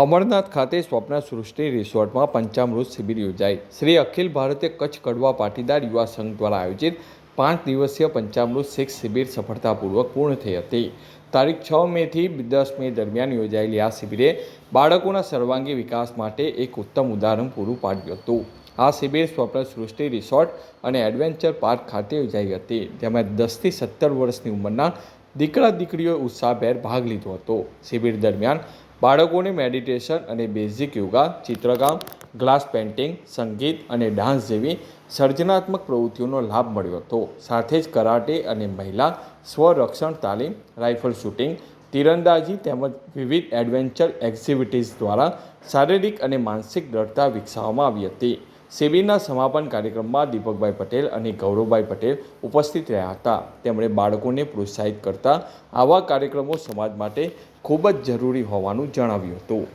અમરનાથ ખાતે સ્વપ્ન સૃષ્ટિ રિસોર્ટમાં પંચામૃત શિબિર યોજાઈ। શ્રી અખિલ ભારતીય કચ્છ કડવા પાટીદાર યુવા સંઘ દ્વારા આયોજિત 5 દિવસીય પંચામૃત શિક્ષ શિબિર સફળતાપૂર્વક પૂર્ણ થઈ હતી। તારીખ 6 મે થી 10 મે દરમિયાન યોજાયેલી આ શિબિરે બાળકોના સર્વાંગી વિકાસ માટે એક ઉત્તમ ઉદાહરણ પૂરું પાડ્યું હતું। આ શિબિર સ્વપ્ન સૃષ્ટિ રિસોર્ટ અને એડવેન્ચર પાર્ક ખાતે યોજાઈ હતી, જેમાં 10 થી 17 વર્ષની ઉંમરના દીકરા દીકરીઓએ ઉત્સાહભેર ભાગ લીધો હતો। શિબિર દરમિયાન બાળકોને મેડિટેશન અને બેઝિક યોગા, ચિત્રકામ, ગ્લાસ પેઇન્ટિંગ, સંગીત અને ડાન્સ જેવી સર્જનાત્મક પ્રવૃત્તિઓનો લાભ મળ્યો હતો। સાથે જ કરાટે અને મહિલા સ્વરક્ષણ તાલીમ, રાઇફલ શૂટિંગ, તીરંદાજી તેમજ વિવિધ એડવેન્ચર એક્ટિવિટીઝ દ્વારા શારીરિક અને માનસિક દ્રઢતા વિકસાવવામાં આવી હતી। શિબિરના સમાપન કાર્યક્રમમાં દીપકભાઈ પટેલ અને ગૌરવભાઈ પટેલ ઉપસ્થિત રહ્યા હતા। તેમણે બાળકોને પ્રોત્સાહિત કરતા આવા કાર્યક્રમો સમાજ માટે ખૂબ જ જરૂરી હોવાનું જણાવ્યું હતું।